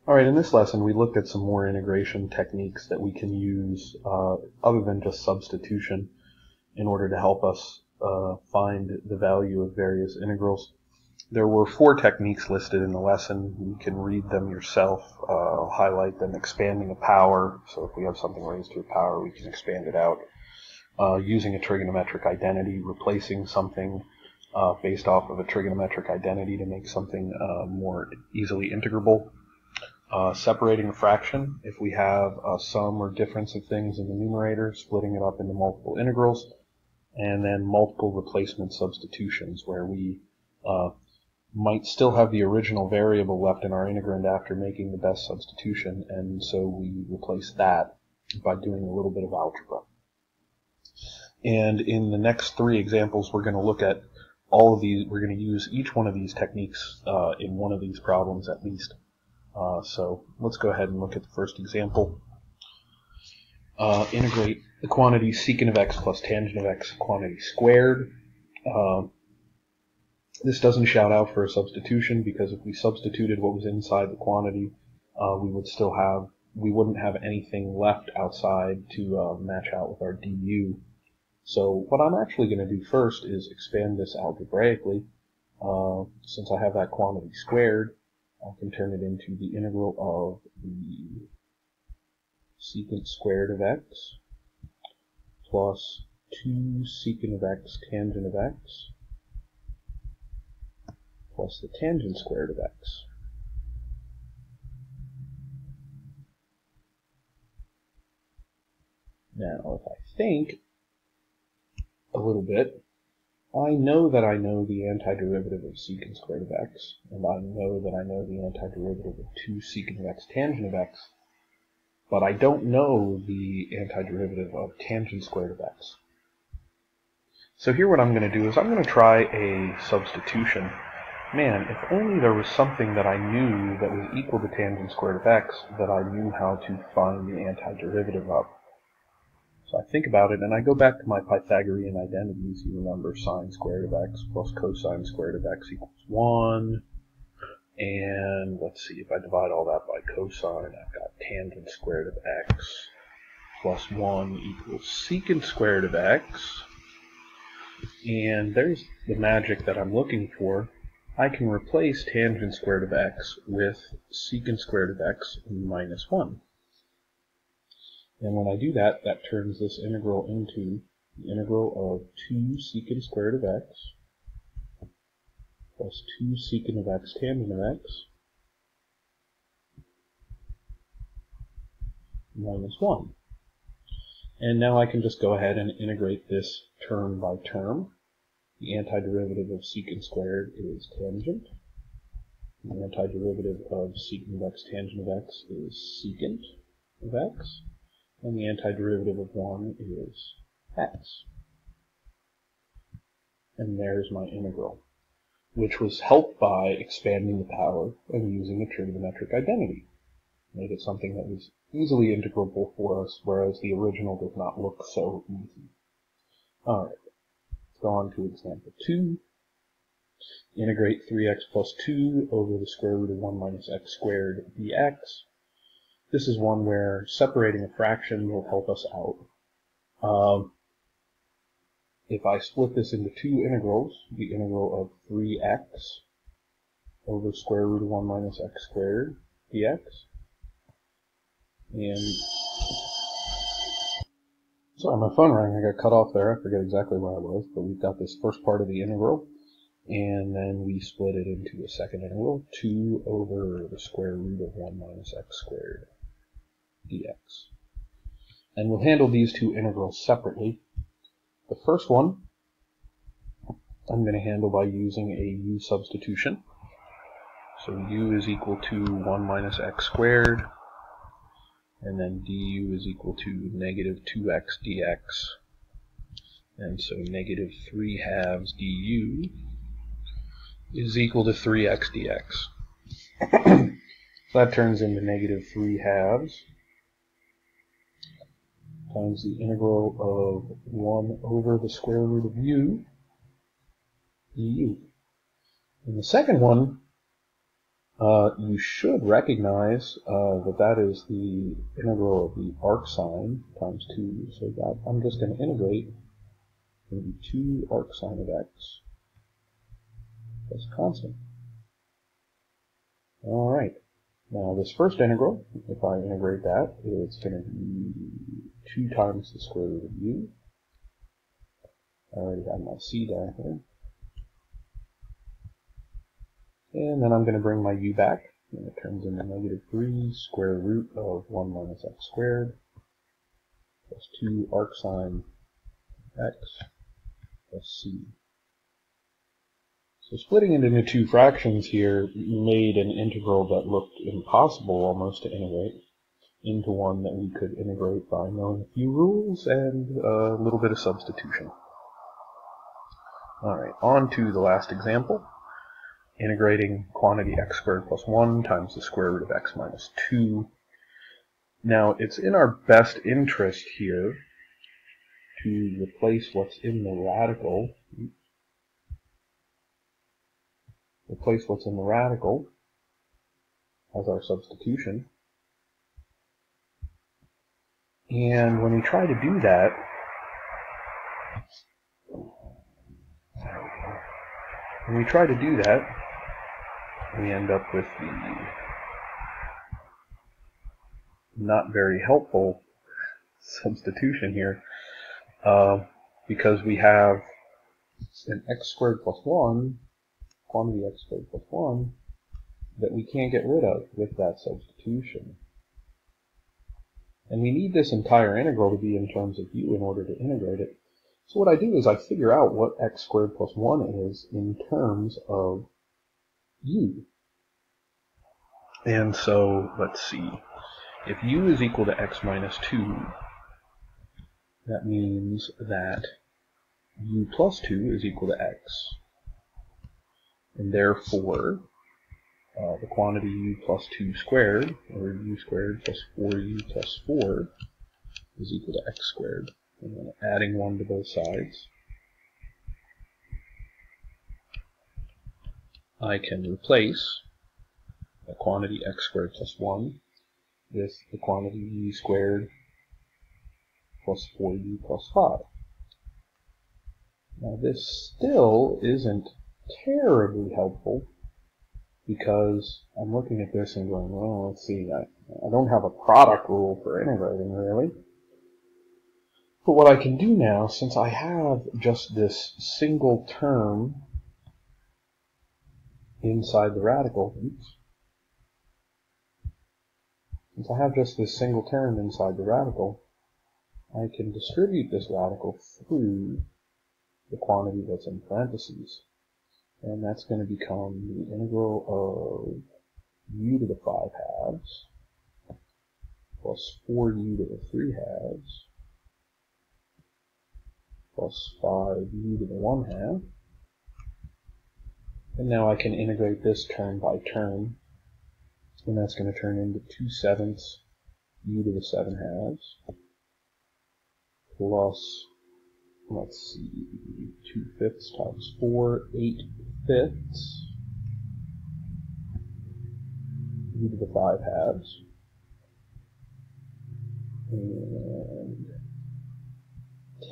Alright, in this lesson we looked at some more integration techniques that we can use other than just substitution in order to help us find the value of various integrals. There were 4 techniques listed in the lesson. You can read them yourself. I'll highlight them. Expanding a power, so if we have something raised to a power we can expand it out. Using a trigonometric identity, replacing something based off of a trigonometric identity to make something more easily integrable. Separating a fraction, if we have a sum or difference of things in the numerator, splitting it up into multiple integrals, and then multiple replacement substitutions, where we might still have the original variable left in our integrand after making the best substitution, and so we replace that by doing a little bit of algebra. And in the next 3 examples, we're going to look at all of these. We're going to use each one of these techniques in one of these problems at least. So let's go ahead and look at the first example. Integrate the quantity secant of x plus tangent of x quantity squared. This doesn't shout out for a substitution, because if we substituted what was inside the quantity, we wouldn't have anything left outside to match out with our du. So what I'm actually going to do first is expand this algebraically. Since I have that quantity squared, I can turn it into the integral of the secant squared of x plus 2 secant of x tangent of x plus the tangent squared of x. Now, if I think a little bit, I know that I know the antiderivative of secant squared of x, and I know that I know the antiderivative of 2 secant of x tangent of x, but I don't know the antiderivative of tangent squared of x. So here what I'm going to do is I'm going to try a substitution. Man, if only there was something that I knew that was equal to tangent squared of x that I knew how to find the antiderivative of. So I think about it, and I go back to my Pythagorean identities. You remember sine squared of x plus cosine squared of x equals 1. And let's see, if I divide all that by cosine, I've got tangent squared of x plus 1 equals secant squared of x. And there's the magic that I'm looking for. I can replace tangent squared of x with secant squared of x minus 1. And when I do that, that turns this integral into the integral of 2 secant squared of x plus 2 secant of x tangent of x minus 1. And now I can just go ahead and integrate this term by term. The antiderivative of secant squared is tangent. The antiderivative of secant of x tangent of x is secant of x. And the antiderivative of 1 is x. And there's my integral, which was helped by expanding the power and using a trigonometric identity. Made it something that was easily integrable for us, whereas the original does not look so easy. Alright, let's go on to example 2. Integrate 3x plus 2 over the square root of 1 minus x squared dx. This is one where separating a fraction will help us out. If I split this into 2 integrals, the integral of 3x over the square root of 1 minus x squared dx, and sorry, my phone rang. I got cut off there. I forget exactly where I was, but we've got this first part of the integral, and then we split it into a second integral, 2 over the square root of 1 minus x squared dx. And we'll handle these 2 integrals separately. The first one I'm going to handle by using a u substitution. So u is equal to 1 minus x squared, and then du is equal to negative 2x dx. And so negative 3 halves du is equal to 3x dx. So that turns into negative 3 halves times the integral of 1 over the square root of u du. In the second one, You should recognize that is the integral of the arc sine times 2. So that I'm just going to integrate maybe 2 arc sine of x plus constant. Alright, now this first integral, if I integrate that, it's going to be 2 times the square root of u. I already have my c down here. And then I'm going to bring my u back, and it turns into -3 square root of 1 minus x squared plus 2 arc sine x plus c. So splitting it into 2 fractions here made an integral that looked impossible almost to integrate into one that we could integrate by knowing a few rules and a little bit of substitution. Alright, on to the last example. Integrating quantity x squared plus 1 times the square root of x minus 2. Now, it's in our best interest here to replace what's in the radical. As our substitution. And when we try to do that, we end up with the not very helpful substitution here, because we have an x squared plus 1, quantity x squared plus 1, that we can't get rid of with that substitution. And we need this entire integral to be in terms of u in order to integrate it. So what I do is I figure out what x squared plus 1 is in terms of u. And so, let's see. If u is equal to x minus 2, that means that u plus 2 is equal to x. And therefore, the quantity u plus 2 squared, or u squared plus 4u plus 4, is equal to x squared. And then adding 1 to both sides, I can replace the quantity x squared plus 1 with the quantity u squared plus 4u plus 5. Now this still isn't terribly helpful, because I'm looking at this and going, well, let's see, I don't have a product rule for integrating, really. But what I can do now, since I have just this single term inside the radical, I can distribute this radical through the quantity that's in parentheses. And that's going to become the integral of u to the 5 halves plus 4u to the 3 halves plus 5u to the 1 half. And now I can integrate this term by term, and that's going to turn into 2/7 u to the 7 halves plus, let's see, 2/5 times 4, 8/5 u to the 5 halves, and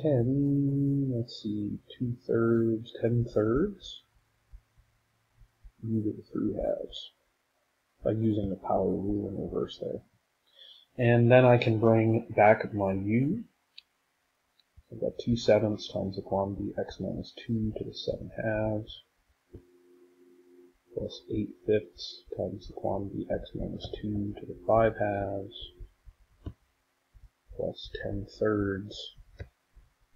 10, let's see, 2/3, 10/3 u to the 3 halves, by using the power rule in reverse there. And then I can bring back my u. I've got 2/7 times the quantity x minus 2 to the 7 halves plus 8/5 times the quantity x minus 2 to the 5 halves plus 10/3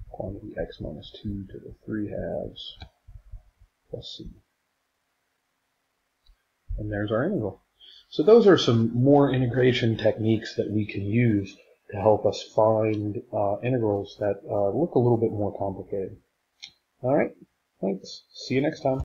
quantity x minus 2 to the 3 halves plus c. And there's our integral. So those are some more integration techniques that we can use to help us find integrals that look a little bit more complicated. Alright, thanks. See you next time.